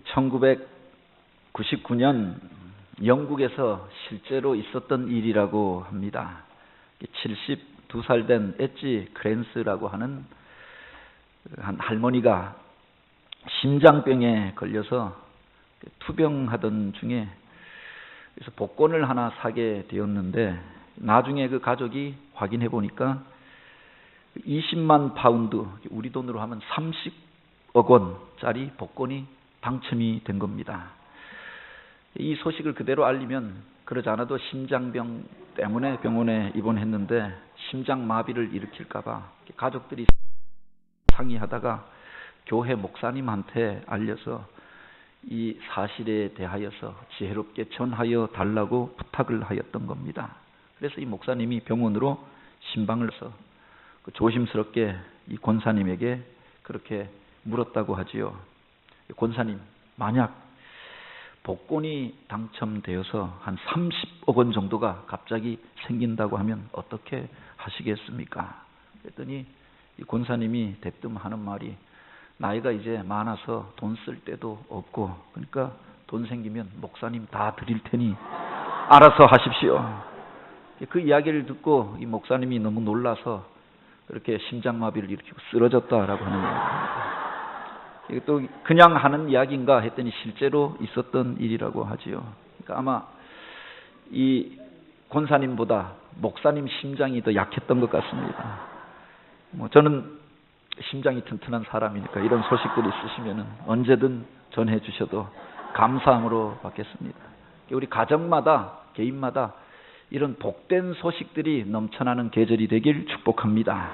1999년 영국에서 실제로 있었던 일이라고 합니다. 72살 된 엣지 크랜스라고 하는 한 할머니가 심장병에 걸려서 투병하던 중에 그래서 복권을 하나 사게 되었는데 나중에 그 가족이 확인해 보니까 20만 파운드, 우리 돈으로 하면 30억 원짜리 복권이 당첨이 된 겁니다. 이 소식을 그대로 알리면 그러지 않아도 심장병 때문에 병원에 입원했는데 심장마비를 일으킬까 봐 가족들이 상의하다가 교회 목사님한테 알려서 이 사실에 대하여서 지혜롭게 전하여 달라고 부탁을 하였던 겁니다. 그래서 이 목사님이 병원으로 신방을 해서 조심스럽게 이 권사님에게 그렇게 물었다고 하지요. 권사님, 만약 복권이 당첨되어서 한 30억 원 정도가 갑자기 생긴다고 하면 어떻게 하시겠습니까? 그랬더니 이 권사님이 대뜸 하는 말이 나이가 이제 많아서 돈 쓸 데도 없고 그러니까 돈 생기면 목사님 다 드릴 테니 알아서 하십시오. 그 이야기를 듣고 이 목사님이 너무 놀라서 그렇게 심장마비를 일으키고 쓰러졌다라고 하는 이야기입니다. 또 그냥 하는 이야기인가 했더니 실제로 있었던 일이라고 하지요. 그러니까 아마 이 권사님보다 목사님 심장이 더 약했던 것 같습니다. 저는 심장이 튼튼한 사람이니까 이런 소식들이 있으시면 언제든 전해 주셔도 감사함으로 받겠습니다. 우리 가정마다 개인마다 이런 복된 소식들이 넘쳐나는 계절이 되길 축복합니다.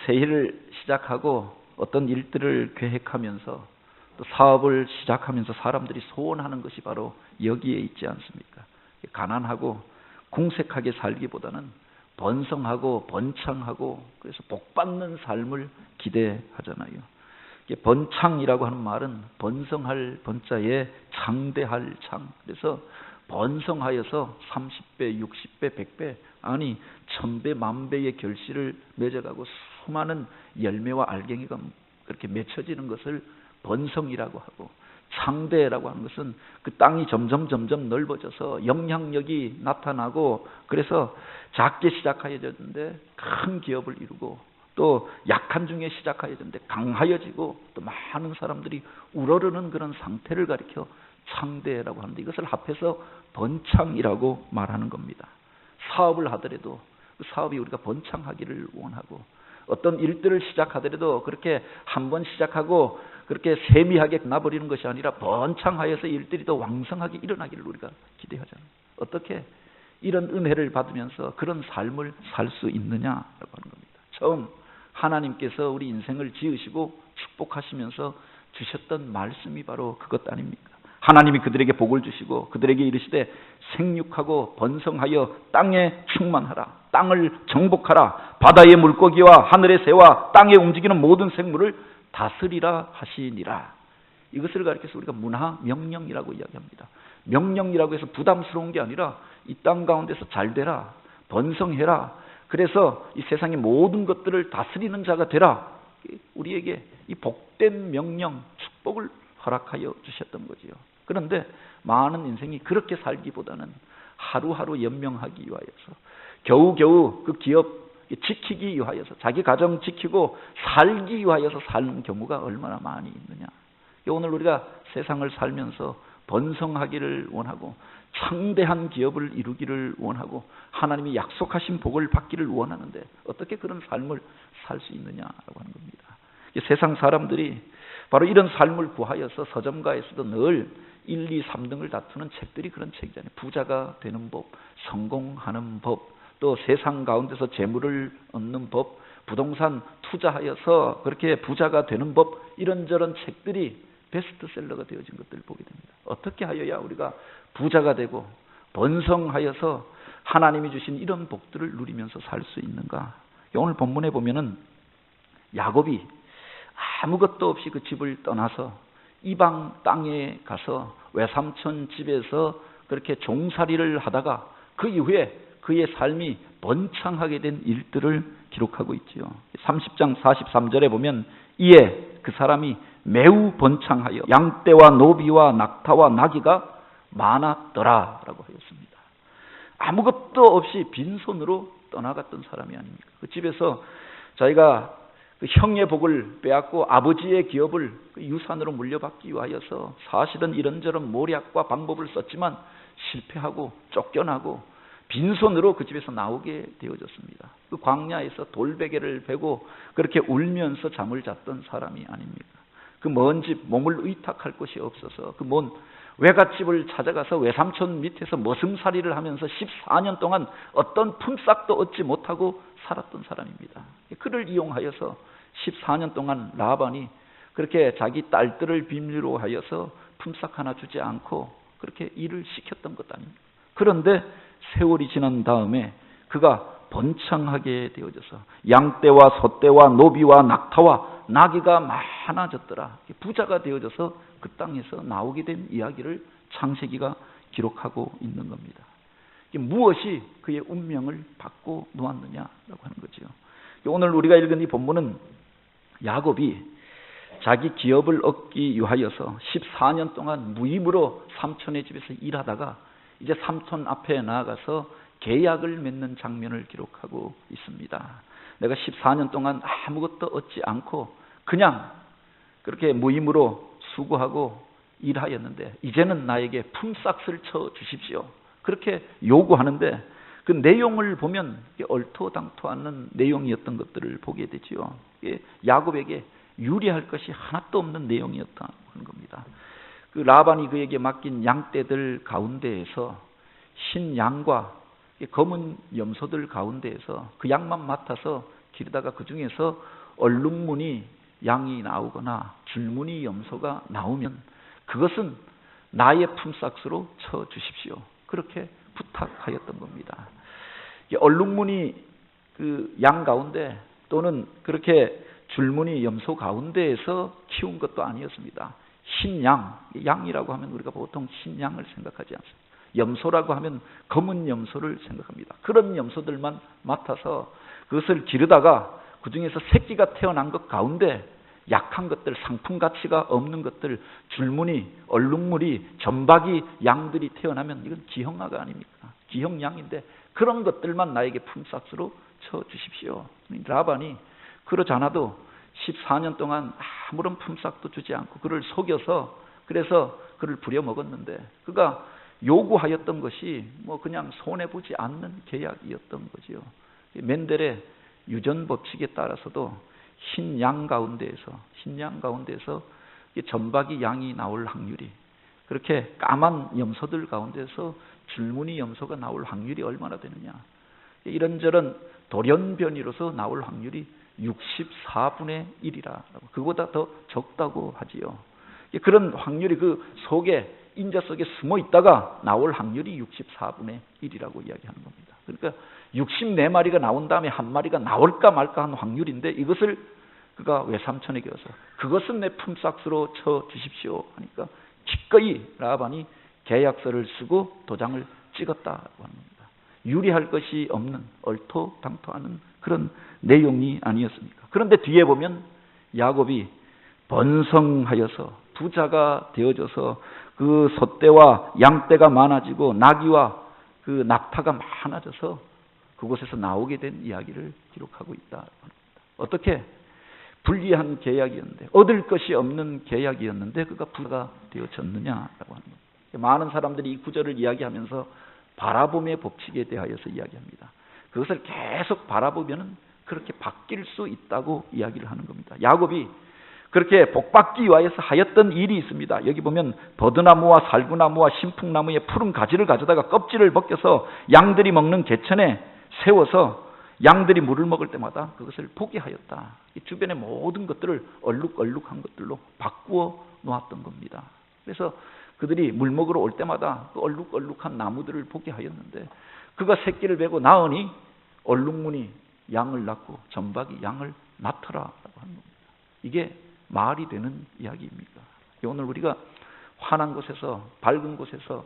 새해를 시작하고 어떤 일들을 계획하면서 또 사업을 시작하면서 사람들이 소원하는 것이 바로 여기에 있지 않습니까? 가난하고 궁색하게 살기보다는 번성하고 번창하고 그래서 복받는 삶을 기대하잖아요. 번창이라고 하는 말은 번성할 번자에 창대할 창. 그래서 번성하여서 30배, 60배, 100배 아니 1000배, 10,000배의 결실을 맺어가고 수많은 열매와 알갱이가 그렇게 맺혀지는 것을 번성이라고 하고 창대라고 하는 것은 그 땅이 점점 넓어져서 영향력이 나타나고 그래서 작게 시작하여졌는데 큰 기업을 이루고 또 약한 중에 시작하여졌는데 강하여지고 또 많은 사람들이 우러르는 그런 상태를 가리켜 창대라고 하는데 이것을 합해서 번창이라고 말하는 겁니다. 사업을 하더라도 그 사업이 우리가 번창하기를 원하고 어떤 일들을 시작하더라도 그렇게 한번 시작하고 그렇게 세미하게 나버리는 것이 아니라 번창하여서 일들이 더 왕성하게 일어나기를 우리가 기대하잖아요. 어떻게 이런 은혜를 받으면서 그런 삶을 살 수 있느냐라고 하는 겁니다. 처음 하나님께서 우리 인생을 지으시고 축복하시면서 주셨던 말씀이 바로 그것 아닙니까? 하나님이 그들에게 복을 주시고 그들에게 이르시되 생육하고 번성하여 땅에 충만하라. 땅을 정복하라. 바다의 물고기와 하늘의 새와 땅에 움직이는 모든 생물을 다스리라 하시니라. 이것을 가리켜서 우리가 문화 명령이라고 이야기합니다. 명령이라고 해서 부담스러운 게 아니라 이 땅 가운데서 잘 되라. 번성해라. 그래서 이 세상의 모든 것들을 다스리는 자가 되라. 우리에게 이 복된 명령, 축복을 허락하여 주셨던 거지요. 그런데 많은 인생이 그렇게 살기보다는 하루하루 연명하기 위하여서 겨우겨우 그 기업 지키기 위하여서 자기 가정 지키고 살기 위하여서 사는 경우가 얼마나 많이 있느냐. 오늘 우리가 세상을 살면서 번성하기를 원하고 창대한 기업을 이루기를 원하고 하나님이 약속하신 복을 받기를 원하는데 어떻게 그런 삶을 살 수 있느냐라고 하는 겁니다. 세상 사람들이 바로 이런 삶을 구하여서 서점가에서도 늘 1, 2, 3등을 다투는 책들이 그런 책이잖아요. 부자가 되는 법, 성공하는 법, 또 세상 가운데서 재물을 얻는 법, 부동산 투자하여서 그렇게 부자가 되는 법, 이런저런 책들이 베스트셀러가 되어진 것들을 보게 됩니다. 어떻게 하여야 우리가 부자가 되고 번성하여서 하나님이 주신 이런 복들을 누리면서 살 수 있는가? 오늘 본문에 보면은 야곱이 아무것도 없이 그 집을 떠나서 이방 땅에 가서 외삼촌 집에서 그렇게 종살이를 하다가 그 이후에 그의 삶이 번창하게 된 일들을 기록하고 있지요. 30장 43절에 보면 이에 그 사람이 매우 번창하여 양떼와 노비와 낙타와 나귀가 많았더라 라고 하였습니다. 아무것도 없이 빈손으로 떠나갔던 사람이 아닙니까? 그 집에서 자기가 그 형의 복을 빼앗고 아버지의 기업을 그 유산으로 물려받기 위하여서 사실은 이런저런 모략과 방법을 썼지만 실패하고 쫓겨나고 빈손으로 그 집에서 나오게 되어졌습니다. 그 광야에서 돌베개를 베고 그렇게 울면서 잠을 잤던 사람이 아닙니까? 그 먼 집, 몸을 의탁할 곳이 없어서 그 먼 외갓집을 찾아가서 외삼촌 밑에서 머슴살이를 하면서 14년 동안 어떤 품삯도 얻지 못하고 살았던 사람입니다. 그를 이용하여서 14년 동안 라반이 그렇게 자기 딸들을 비밀로 하여서 품삯 하나 주지 않고 그렇게 일을 시켰던 것 아닙니까? 그런데 세월이 지난 다음에 그가 번창하게 되어져서 양떼와 소떼와 노비와 낙타와 나귀가 많아졌더라. 부자가 되어져서 그 땅에서 나오게 된 이야기를 창세기가 기록하고 있는 겁니다. 무엇이 그의 운명을 바꿔 놓았느냐라고 하는 거죠. 오늘 우리가 읽은 이 본문은 야곱이 자기 기업을 얻기 위하여서 14년 동안 무임으로 삼촌의 집에서 일하다가 이제 삼촌 앞에 나아가서 계약을 맺는 장면을 기록하고 있습니다. 내가 14년 동안 아무것도 얻지 않고 그냥 그렇게 무임으로 수고하고 일하였는데 이제는 나에게 품삯을 쳐 주십시오. 그렇게 요구하는데 그 내용을 보면 얼토당토 않는 내용이었던 것들을 보게 되지요. 야곱에게 유리할 것이 하나도 없는 내용이었다는 겁니다. 그 라반이 그에게 맡긴 양떼들 가운데에서 흰 양과 검은 염소들 가운데에서 그 양만 맡아서 기르다가 그 중에서 얼룩무늬 양이 나오거나 줄무늬 염소가 나오면 그것은 나의 품삯으로 쳐 주십시오. 그렇게 부탁하였던 겁니다. 얼룩무늬 그 양 가운데 또는 그렇게 줄무늬 염소 가운데에서 키운 것도 아니었습니다. 흰 양, 양이라고 하면 우리가 보통 흰 양을 생각하지 않습니다. 염소라고 하면 검은 염소를 생각합니다. 그런 염소들만 맡아서 그것을 기르다가 그 중에서 새끼가 태어난 것 가운데 약한 것들, 상품 가치가 없는 것들, 줄무늬, 얼룩무늬, 점박이 양들이 태어나면 이건 기형아가 아닙니까? 기형양인데 그런 것들만 나에게 품삯으로 쳐 주십시오. 라반이 그러지 않아도 14년 동안 아무런 품삯도 주지 않고 그를 속여서 그래서 그를 부려먹었는데 그가 요구하였던 것이 뭐 그냥 손해보지 않는 계약이었던 거지요. 멘델의 유전 법칙에 따라서도 흰 양 가운데에서 점박이 양이 나올 확률이 그렇게 까만 염소들 가운데서 줄무늬 염소가 나올 확률이 얼마나 되느냐. 이런저런 돌연변이로서 나올 확률이 64분의 1이라 그보다 더 적다고 하지요. 그런 확률이 그 속에 인자 속에 숨어 있다가 나올 확률이 64분의 1이라고 이야기하는 겁니다. 그러니까 64마리가 나온 다음에 한 마리가 나올까 말까 하는 확률인데 이것을 그가 외삼촌에게 와서 그것은 내 품삯으로 쳐 주십시오 하니까 기꺼이 라반이 계약서를 쓰고 도장을 찍었다고 하는 겁니다. 유리할 것이 없는 얼토당토하는 그런 내용이 아니었습니까? 그런데 뒤에 보면 야곱이 번성하여서 부자가 되어져서 그 소떼와 양떼가 많아지고 나귀와 그 낙타가 많아져서 그곳에서 나오게 된 이야기를 기록하고 있다. 어떻게 불리한 계약이었는데 얻을 것이 없는 계약이었는데 그가 부자가 되어졌느냐라고 하는 겁니다. 많은 사람들이 이 구절을 이야기하면서 바라봄의 법칙에 대하여서 이야기합니다. 그것을 계속 바라보면 그렇게 바뀔 수 있다고 이야기를 하는 겁니다. 야곱이 그렇게 복받기 위하여서 하였던 일이 있습니다. 여기 보면 버드나무와 살구나무와 신풍나무의 푸른 가지를 가져다가 껍질을 벗겨서 양들이 먹는 개천에 세워서 양들이 물을 먹을 때마다 그것을 보게 하였다. 이 주변의 모든 것들을 얼룩얼룩한 것들로 바꾸어 놓았던 겁니다. 그래서 그들이 물 먹으러 올 때마다 그 얼룩얼룩한 나무들을 보게 하였는데 그가 새끼를 베고 낳으니 얼룩무늬 양을 낳고 점박이 양을 낳더라라고 하는 겁니다. 이게 말이 되는 이야기입니까? 오늘 우리가 환한 곳에서 밝은 곳에서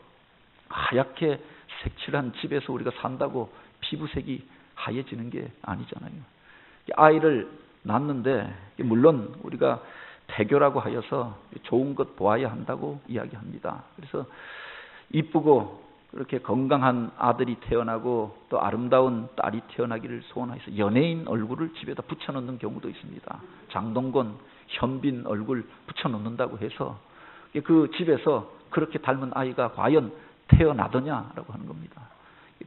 하얗게 색칠한 집에서 우리가 산다고 피부색이 하얘지는 게 아니잖아요. 아이를 낳는데 물론 우리가 태교라고 하여서 좋은 것 보아야 한다고 이야기합니다. 그래서 이쁘고 그렇게 건강한 아들이 태어나고 또 아름다운 딸이 태어나기를 소원해서 연예인 얼굴을 집에다 붙여놓는 경우도 있습니다. 장동건, 현빈 얼굴 붙여놓는다고 해서 그 집에서 그렇게 닮은 아이가 과연 태어나더냐라고 하는 겁니다.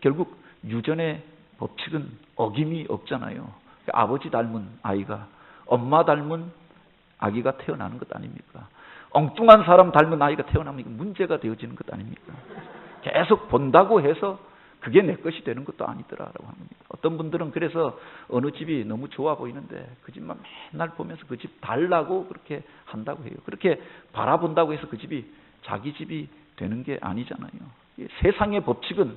결국 유전의 법칙은 어김이 없잖아요. 아버지 닮은 아이가 엄마 닮은 아기가 태어나는 것 아닙니까? 엉뚱한 사람 닮은 아이가 태어나면 문제가 되어지는 것 아닙니까? 계속 본다고 해서 그게 내 것이 되는 것도 아니더라라고 합니다. 어떤 분들은 그래서 어느 집이 너무 좋아 보이는데 그 집만 맨날 보면서 그 집 달라고 그렇게 한다고 해요. 그렇게 바라본다고 해서 그 집이 자기 집이 되는 게 아니잖아요. 세상의 법칙은,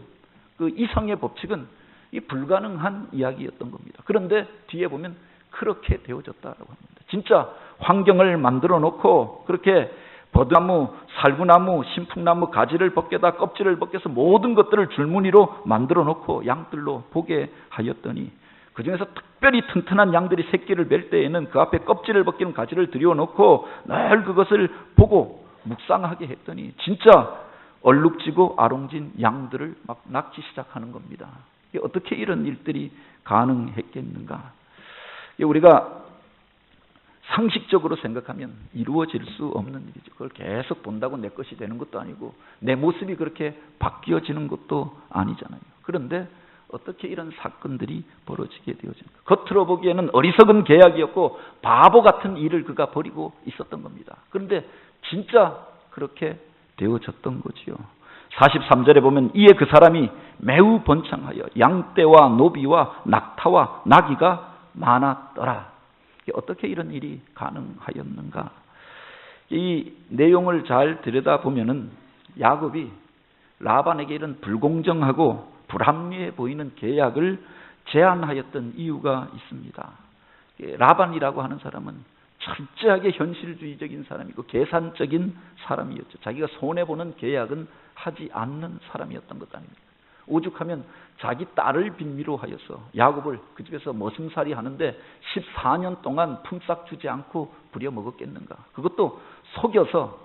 그 이성의 법칙은 이 불가능한 이야기였던 겁니다. 그런데 뒤에 보면 그렇게 되어졌다라고 합니다. 진짜 환경을 만들어 놓고 그렇게 버드나무, 살구나무, 신풍나무 가지를 벗겨다 껍질을 벗겨서 모든 것들을 줄무늬로 만들어 놓고 양들로 보게 하였더니 그 중에서 특별히 튼튼한 양들이 새끼를 맬 때에는 그 앞에 껍질을 벗기는 가지를 들여놓고 늘 그것을 보고 묵상하게 했더니 진짜 얼룩지고 아롱진 양들을 막 낳기 시작하는 겁니다. 어떻게 이런 일들이 가능했겠는가? 우리가 상식적으로 생각하면 이루어질 수 없는 일이죠. 그걸 계속 본다고 내 것이 되는 것도 아니고 내 모습이 그렇게 바뀌어지는 것도 아니잖아요. 그런데 어떻게 이런 사건들이 벌어지게 되어집니까? 겉으로 보기에는 어리석은 계약이었고 바보 같은 일을 그가 벌이고 있었던 겁니다. 그런데 진짜 그렇게 되어졌던 거지요. 43절에 보면 이에 그 사람이 매우 번창하여 양떼와 노비와 낙타와 나귀가 많았더라. 어떻게 이런 일이 가능하였는가? 이 내용을 잘 들여다보면은 야곱이 라반에게 이런 불공정하고 불합리해 보이는 계약을 제안하였던 이유가 있습니다. 라반이라고 하는 사람은 철저하게 현실주의적인 사람이고 계산적인 사람이었죠. 자기가 손해보는 계약은 하지 않는 사람이었던 것 아닙니까? 오죽하면 자기 딸을 빈미로 하여서 야곱을 그 집에서 머슴살이 하는데 14년 동안 품삯 주지 않고 부려먹었겠는가? 그것도 속여서,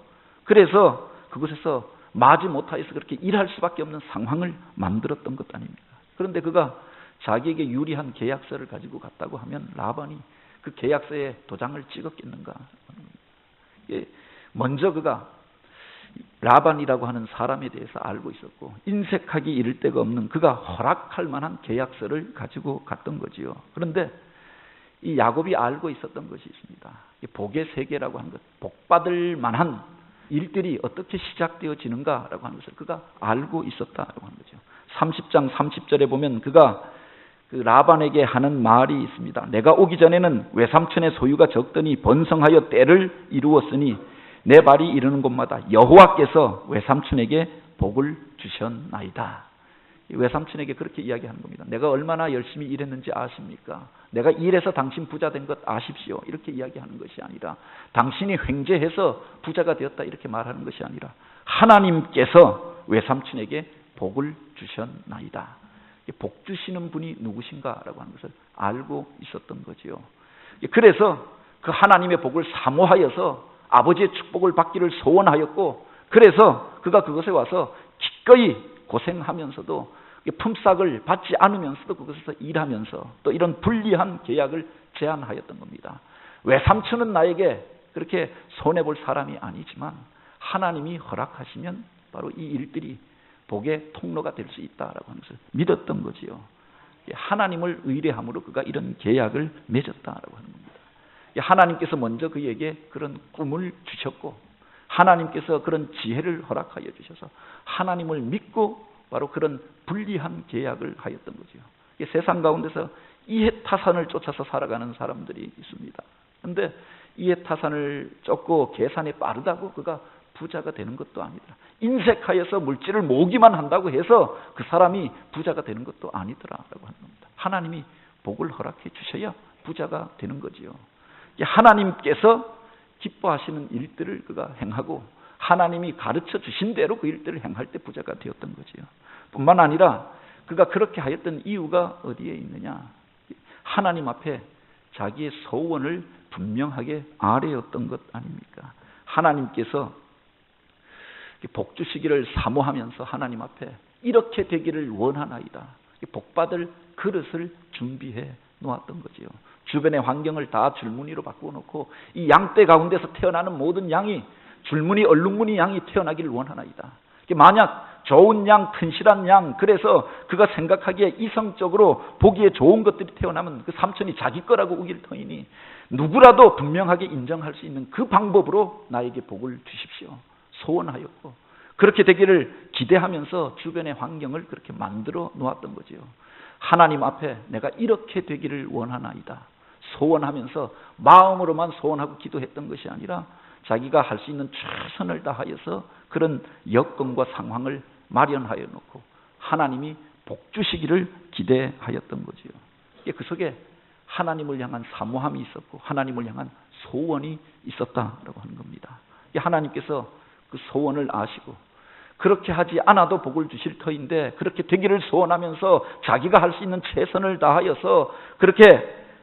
그래서 그곳에서 마지 못하여서 그렇게 일할 수밖에 없는 상황을 만들었던 것 아닙니까? 그런데 그가 자기에게 유리한 계약서를 가지고 갔다고 하면 라반이 그 계약서에 도장을 찍었겠는가? 먼저 그가 라반이라고 하는 사람에 대해서 알고 있었고 인색하기 이를 데가 없는 그가 허락할 만한 계약서를 가지고 갔던 거지요. 그런데 이 야곱이 알고 있었던 것이 있습니다. 복의 세계라고 하는 것, 복받을 만한 일들이 어떻게 시작되어지는가라고 하는 것을 그가 알고 있었다라고 하는 거죠. 30장 30절에 보면 그가 그 라반에게 하는 말이 있습니다. 내가 오기 전에는 외삼촌의 소유가 적더니 번성하여 때를 이루었으니 내 발이 이르는 곳마다 여호와께서 외삼촌에게 복을 주셨나이다. 외삼촌에게 그렇게 이야기하는 겁니다. 내가 얼마나 열심히 일했는지 아십니까? 내가 일해서 당신 부자 된 것 아십시오. 이렇게 이야기하는 것이 아니라 당신이 횡재해서 부자가 되었다 이렇게 말하는 것이 아니라 하나님께서 외삼촌에게 복을 주셨나이다. 복 주시는 분이 누구신가라고 하는 것을 알고 있었던 거지요. 그래서 그 하나님의 복을 사모하여서 아버지의 축복을 받기를 소원하였고 그래서 그가 그것에 와서 기꺼이 고생하면서도 품삯을 받지 않으면서도 그것에서 일하면서 또 이런 불리한 계약을 제안하였던 겁니다. 외삼촌은 나에게 그렇게 손해볼 사람이 아니지만 하나님이 허락하시면 바로 이 일들이 복의 통로가 될 수 있다라고 하는 것을 믿었던 거지요. 하나님을 의뢰함으로 그가 이런 계약을 맺었다라고 하는 겁니다. 하나님께서 먼저 그에게 그런 꿈을 주셨고 하나님께서 그런 지혜를 허락하여 주셔서 하나님을 믿고 바로 그런 불리한 계약을 하였던 거죠. 세상 가운데서 이해타산을 쫓아서 살아가는 사람들이 있습니다. 그런데 이해타산을 쫓고 계산에 빠르다고 그가 부자가 되는 것도 아니더라. 인색하여서 물질을 모으기만 한다고 해서 그 사람이 부자가 되는 것도 아니더라라고 하는 겁니다. 하나님이 복을 허락해 주셔야 부자가 되는 거지요. 하나님께서 기뻐하시는 일들을 그가 행하고 하나님이 가르쳐 주신 대로 그 일들을 행할 때 부자가 되었던 거지요. 뿐만 아니라 그가 그렇게 하였던 이유가 어디에 있느냐? 하나님 앞에 자기의 소원을 분명하게 아래였던 것 아닙니까? 하나님께서 복 주시기를 사모하면서 하나님 앞에 이렇게 되기를 원하나이다. 복받을 그릇을 준비해 놓았던 거지요. 주변의 환경을 다 줄무늬로 바꾸어 놓고 이 양떼 가운데서 태어나는 모든 양이 줄무늬 얼룩무늬 양이 태어나기를 원하나이다. 만약 좋은 양, 튼실한 양, 그래서 그가 생각하기에 이성적으로 보기에 좋은 것들이 태어나면 그 삼촌이 자기 거라고 우길 터이니 누구라도 분명하게 인정할 수 있는 그 방법으로 나에게 복을 주십시오. 소원하였고 그렇게 되기를 기대하면서 주변의 환경을 그렇게 만들어 놓았던 거지요. 하나님 앞에 내가 이렇게 되기를 원하나이다. 소원하면서 마음으로만 소원하고 기도했던 것이 아니라 자기가 할 수 있는 최선을 다하여서 그런 여건과 상황을 마련하여 놓고 하나님이 복 주시기를 기대하였던 거지요. 그 속에 하나님을 향한 사모함이 있었고 하나님을 향한 소원이 있었다라고 하는 겁니다. 하나님께서 그 소원을 아시고 그렇게 하지 않아도 복을 주실 터인데 그렇게 되기를 소원하면서 자기가 할 수 있는 최선을 다하여서 그렇게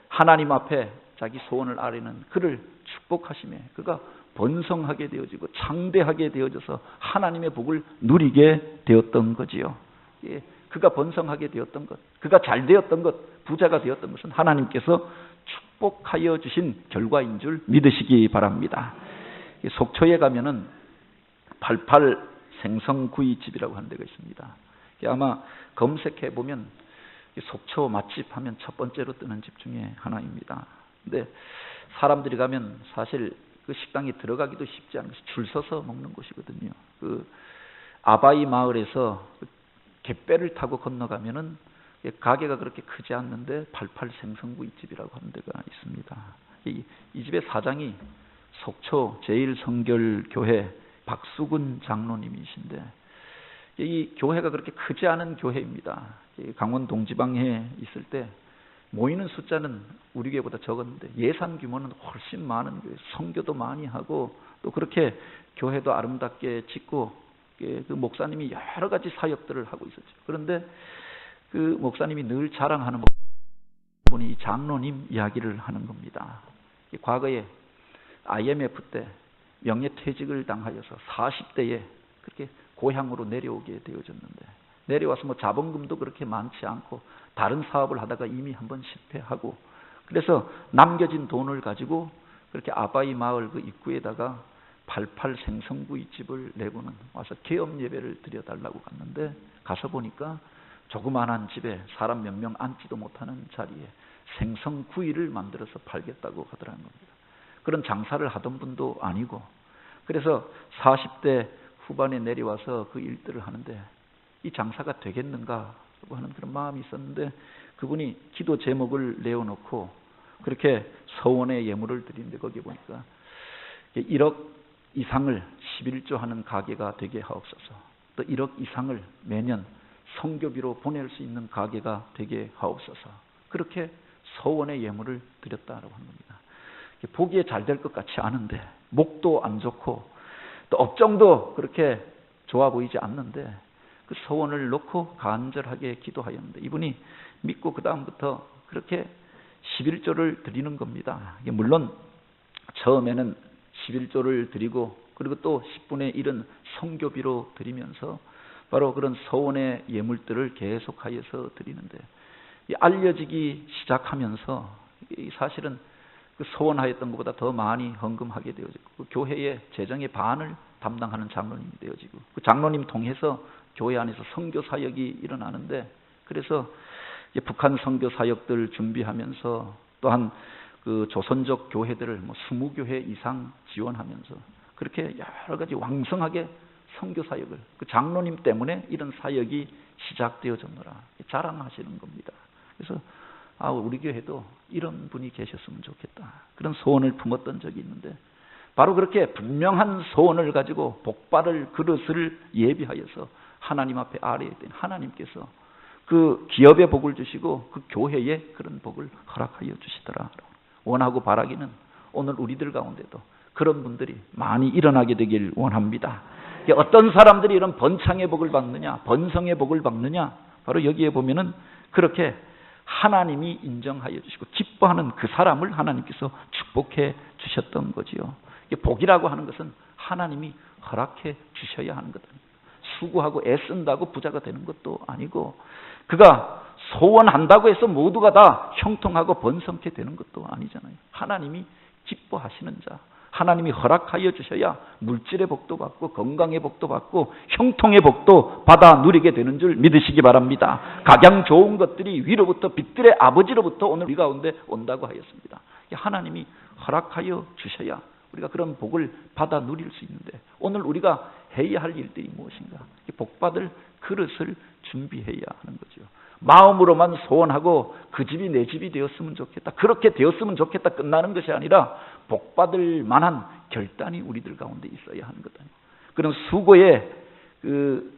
하나님 앞에 자기 소원을 아뢰는 그를 축복하심에 그가 번성하게 되어지고 창대하게 되어져서 하나님의 복을 누리게 되었던 거지요. 그가 번성하게 되었던 것, 그가 잘 되었던 것, 부자가 되었던 것은 하나님께서 축복하여 주신 결과인 줄 믿으시기 바랍니다. 속초에 가면은 88 생선구이집이라고 하는 데가 있습니다. 아마 검색해 보면 속초 맛집 하면 첫 번째로 뜨는 집 중에 하나입니다. 근데 사람들이 가면 사실 그 식당에 들어가기도 쉽지 않은 것이 줄 서서 먹는 곳이거든요. 그 아바이 마을에서 갯배를 타고 건너가면은 가게가 그렇게 크지 않는데 88 생선구이집이라고 하는 데가 있습니다. 이 집의 사장이 속초 제일성결교회 박수근 장로님이신데 이 교회가 그렇게 크지 않은 교회입니다. 강원 동지방에 있을 때 모이는 숫자는 우리 교회보다 적었는데 예산 규모는 훨씬 많은 교회, 선교도 많이 하고 또 그렇게 교회도 아름답게 짓고 그 목사님이 여러 가지 사역들을 하고 있었죠. 그런데 그 목사님이 늘 자랑하는 분이 장로님 이야기를 하는 겁니다. 과거에 IMF 때 명예퇴직을 당하여서 40대에 그렇게 고향으로 내려오게 되어졌는데 내려와서 뭐 자본금도 그렇게 많지 않고 다른 사업을 하다가 이미 한번 실패하고 그래서 남겨진 돈을 가지고 그렇게 아바이 마을 그 입구에다가 88 생선구이집을 내고는 와서 개업 예배를 드려달라고 갔는데 가서 보니까 조그만한 집에 사람 몇 명 앉지도 못하는 자리에 생선구이를 만들어서 팔겠다고 하더라는 겁니다. 그런 장사를 하던 분도 아니고 그래서 40대 후반에 내려와서 그 일들을 하는데 이 장사가 되겠는가 하는 그런 마음이 있었는데 그분이 기도 제목을 내어놓고 그렇게 서원의 예물을 드리는데 거기에 보니까 1억 이상을 11조 하는 가게가 되게 하옵소서. 또 1억 이상을 매년 선교비로 보낼 수 있는 가게가 되게 하옵소서. 그렇게 서원의 예물을 드렸다라고 하는 겁니다. 보기에 잘 될 것 같지 않은데 목도 안 좋고 또 업종도 그렇게 좋아 보이지 않는데 그 소원을 놓고 간절하게 기도하였는데 이분이 믿고 그 다음부터 그렇게 11조를 드리는 겁니다. 물론 처음에는 11조를 드리고 그리고 또 10분의 1은 선교비로 드리면서 바로 그런 소원의 예물들을 계속하여서 드리는데 알려지기 시작하면서 사실은 그 소원하였던 것보다 더 많이 헌금하게 되어지고 그 교회의 재정의 반을 담당하는 장로님이 되어지고 그 장로님 통해서 교회 안에서 선교 사역이 일어나는데 그래서 북한 선교 사역들 준비하면서 또한 그 조선족 교회들을 뭐 20교회 이상 지원하면서 그렇게 여러 가지 왕성하게 선교 사역을 그 장로님 때문에 이런 사역이 시작되어졌노라 자랑하시는 겁니다. 그래서 우리 교회도 이런 분이 계셨으면 좋겠다. 그런 소원을 품었던 적이 있는데 바로 그렇게 분명한 소원을 가지고 복받을 그릇을 예비하여서 하나님 앞에 아뢰어야 되는 하나님께서 그 기업에 복을 주시고 그 교회에 그런 복을 허락하여 주시더라. 원하고 바라기는 오늘 우리들 가운데도 그런 분들이 많이 일어나게 되길 원합니다. 어떤 사람들이 이런 번창의 복을 받느냐, 번성의 복을 받느냐, 바로 여기에 보면은 그렇게 하나님이 인정하여 주시고 기뻐하는 그 사람을 하나님께서 축복해 주셨던 거지요. 복이라고 하는 것은 하나님이 허락해 주셔야 하는 것 아닙니까? 수고하고 애쓴다고 부자가 되는 것도 아니고 그가 소원한다고 해서 모두가 다 형통하고 번성케 되는 것도 아니잖아요. 하나님이 기뻐하시는 자, 하나님이 허락하여 주셔야 물질의 복도 받고 건강의 복도 받고 형통의 복도 받아 누리게 되는 줄 믿으시기 바랍니다. 각양 좋은 것들이 위로부터 빛들의 아버지로부터 오늘 우리 가운데 온다고 하였습니다. 하나님이 허락하여 주셔야 우리가 그런 복을 받아 누릴 수 있는데 오늘 우리가 해야 할 일들이 무엇인가? 복받을 그릇을 준비해야 하는 거죠. 마음으로만 소원하고 그 집이 내 집이 되었으면 좋겠다, 그렇게 되었으면 좋겠다 끝나는 것이 아니라 복받을 만한 결단이 우리들 가운데 있어야 하는 것 아니에요. 그런 수고의 그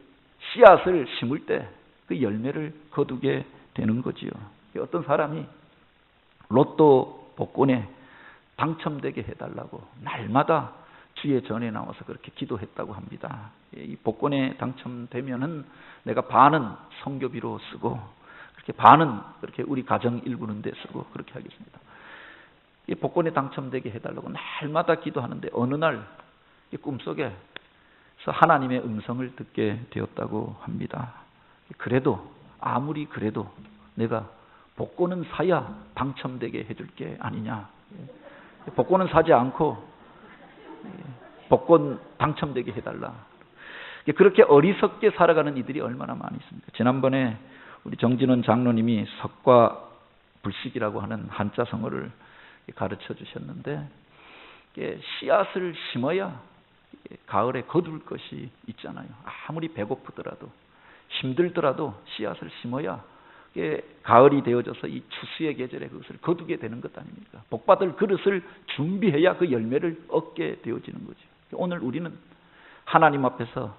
씨앗을 심을 때 그 열매를 거두게 되는 거지요. 어떤 사람이 로또 복권에 당첨되게 해달라고 날마다 주의 전에 나와서 그렇게 기도했다고 합니다. 이 복권에 당첨되면은 내가 반은 선교비로 쓰고 그렇게 반은 그렇게 우리 가정 일구는 데 쓰고 그렇게 하겠습니다. 이 복권에 당첨되게 해달라고 날마다 기도하는데 어느 날 이 꿈속에서 하나님의 음성을 듣게 되었다고 합니다. 그래도 아무리 그래도 내가 복권은 사야 당첨되게 해줄 게 아니냐. 복권은 사지 않고 복권 당첨되게 해달라. 그렇게 어리석게 살아가는 이들이 얼마나 많이 있습니까? 지난번에 우리 정진원 장로님이 석과불식이라고 하는 한자 성어를 가르쳐 주셨는데 씨앗을 심어야 가을에 거둘 것이 있잖아요. 아무리 배고프더라도 힘들더라도 씨앗을 심어야 가을이 되어져서 이 추수의 계절에 그것을 거두게 되는 것 아닙니까? 복받을 그릇을 준비해야 그 열매를 얻게 되어지는 거죠. 오늘 우리는 하나님 앞에서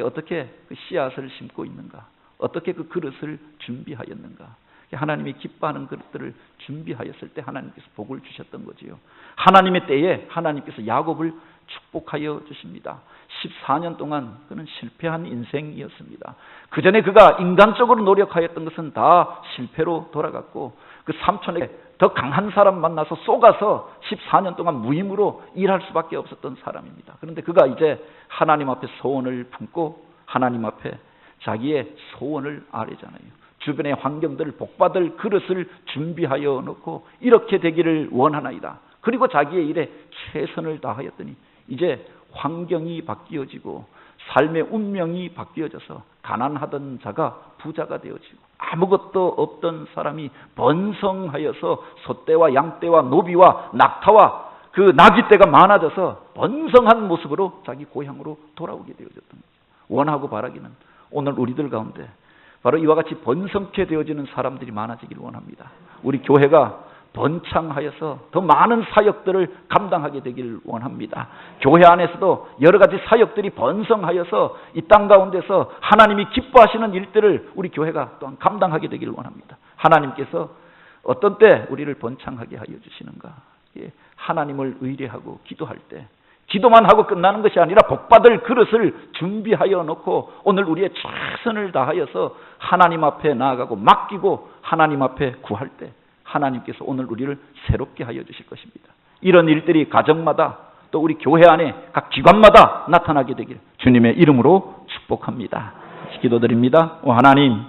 어떻게 그 씨앗을 심고 있는가? 어떻게 그 그릇을 준비하였는가? 하나님이 기뻐하는 그릇들을 준비하였을 때 하나님께서 복을 주셨던 거지요. 하나님의 때에 하나님께서 야곱을 축복하여 주십니다. 14년 동안 그는 실패한 인생이었습니다. 그 전에 그가 인간적으로 노력하였던 것은 다 실패로 돌아갔고 그 삼촌에게 더 강한 사람 만나서 쏘가서 14년 동안 무힘으로 일할 수밖에 없었던 사람입니다. 그런데 그가 이제 하나님 앞에 소원을 품고 하나님 앞에 자기의 소원을 아뢰잖아요. 주변의 환경들을 복받을 그릇을 준비하여 놓고 이렇게 되기를 원하나이다. 그리고 자기의 일에 최선을 다하였더니 이제 환경이 바뀌어지고 삶의 운명이 바뀌어져서 가난하던 자가 부자가 되어지고 아무것도 없던 사람이 번성하여서 소떼와 양떼와 노비와 낙타와 그 나귀떼가 많아져서 번성한 모습으로 자기 고향으로 돌아오게 되어졌던 거죠. 원하고 바라기는 오늘 우리들 가운데 바로 이와 같이 번성케 되어지는 사람들이 많아지길 원합니다. 우리 교회가 번창하여서 더 많은 사역들을 감당하게 되길 원합니다. 교회 안에서도 여러 가지 사역들이 번성하여서 이 땅 가운데서 하나님이 기뻐하시는 일들을 우리 교회가 또한 감당하게 되길 원합니다. 하나님께서 어떤 때 우리를 번창하게 하여 주시는가? 하나님을 의뢰하고 기도할 때 기도만 하고 끝나는 것이 아니라 복받을 그릇을 준비하여 놓고 오늘 우리의 최선을 다하여서 하나님 앞에 나아가고 맡기고 하나님 앞에 구할 때 하나님께서 오늘 우리를 새롭게 하여 주실 것입니다. 이런 일들이 가정마다 또 우리 교회 안에 각 기관마다 나타나게 되길 주님의 이름으로 축복합니다. 기도드립니다. 하나님,